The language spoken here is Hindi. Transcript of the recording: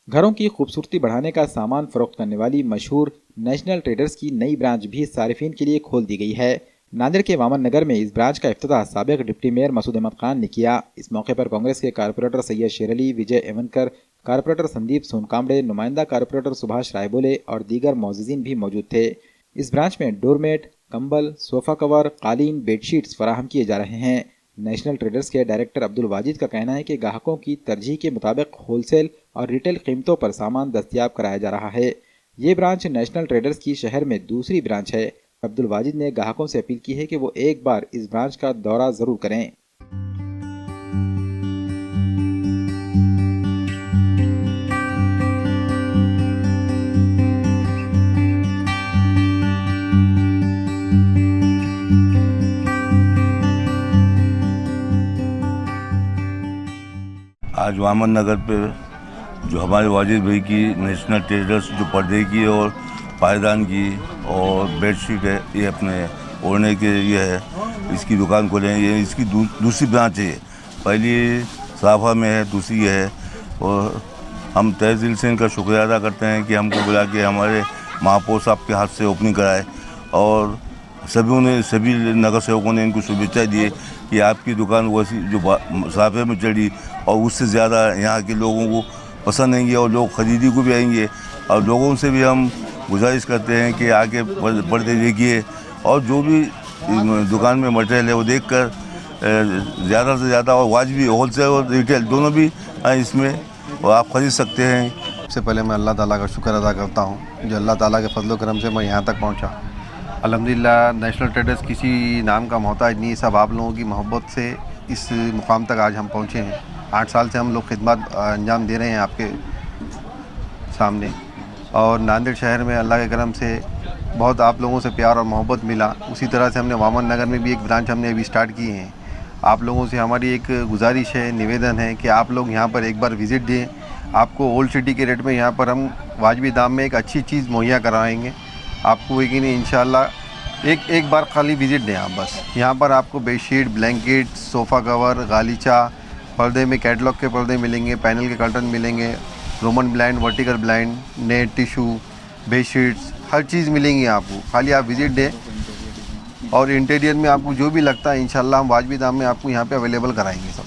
घरों की खूबसूरती बढ़ाने का सामान फरोख्त करने वाली मशहूर नेशनल ट्रेडर्स की नई ब्रांच भी सारिफिन के लिए खोल दी गई है। नांदेड़ के वामन नगर में इस ब्रांच का इफ्तिताह साबिक डिप्टी मेयर मसूद अहमद खान ने किया। इस मौके पर कांग्रेस के कारपोरेटर सैयद शेर अली, विजय एवनकर, कारपोरेटर संदीप सोनकामड़े, नुमाइंदा कारपोरेटर सुभाष रायबोले और दीगर मौजूदीन भी मौजूद थे। इस ब्रांच में डोरमेट, कंबल, सोफा कवर, कालीन, बेडशीट्स फराहम किए जा रहे हैं। नेशनल ट्रेडर्स के डायरेक्टर अब्दुल वाजिद का कहना है कि ग्राहकों की तरजीह के मुताबिक होलसेल और रिटेल कीमतों पर सामान दस्तयाब कराया जा रहा है। ये ब्रांच नेशनल ट्रेडर्स की शहर में दूसरी ब्रांच है। अब्दुल वाजिद ने ग्राहकों से अपील की है कि वो एक बार इस ब्रांच का दौरा जरूर करें। आज वामन नगर पे जो हमारे वाजिद भाई की नेशनल ट्रेडर्स जो पर्दे की और पायदान की और बेडशीट है, ये अपने ओढ़ने के ये है, इसकी दुकान खोले हैं। ये इसकी दूसरी ब्रांच है। पहली साफा में है, दूसरी है। और हम तहे दिल से इनका शुक्रिया अदा करते हैं कि हमको बुला के हमारे महापौर साहब के हाथ से ओपनिंग कराए और सभी नगर सेवकों ने इनको शुभेच्छा दी कि आपकी दुकान वैसी जो साफे में चढ़ी और उससे ज़्यादा यहाँ के लोगों को पसंद आएंगे और लोग ख़रीदी को भी आएंगे। और लोगों से भी हम गुजारिश करते हैं कि आके पर्दे देखिए और जो भी दुकान में मटेरियल है वो देखकर ज़्यादा से ज़्यादा और वाजिबी होलसेल और रिटेल दोनों भी इसमें आप ख़रीद सकते हैं। सबसे पहले मैं अल्लाह ताला का शुक्र अदा करता हूँ जो अल्लाह ताला के फजल करम से मैं यहाँ तक पहुँचा। अल्हम्दुलिल्लाह नेशनल ट्रेडर्स किसी नाम का मोहताज नहीं, सब आप लोगों की मोहब्बत से इस मुकाम तक आज हम पहुँचे हैं। 8 साल से हम लोग खिदमत अंजाम दे रहे हैं आपके सामने और नांदेड़ शहर में अल्लाह के करम से बहुत आप लोगों से प्यार और मोहब्बत मिला। उसी तरह से हमने वामन नगर में भी एक ब्रांच हमने अभी स्टार्ट की है। आप लोगों से हमारी एक गुजारिश है, निवेदन है कि आप लोग यहाँ पर एक बार विज़िट दें। आपको ओल्ड सिटी के रेट में यहाँ पर हम वाजिबी दाम में एक अच्छी चीज़ मुहैया कराएँगे। आपको यकीन है इंशाल्लाह एक बार खाली विज़िट दें आप बस। यहाँ पर आपको बेडशीट, ब्लैंकेट, सोफ़ा कवर, गालीचा, पर्दे में कैटलॉग के पर्दे मिलेंगे, पैनल के कर्टन मिलेंगे, roman blind, vertical blind, net, tissue, bedsheets, हर चीज़ मिलेंगी आपको। खाली आप विज़िट दें और इंटीरियर में आपको जो भी लगता है इंशाल्लाह हम वाजिबी दाम में आपको यहाँ पे अवेलेबल कराएंगे।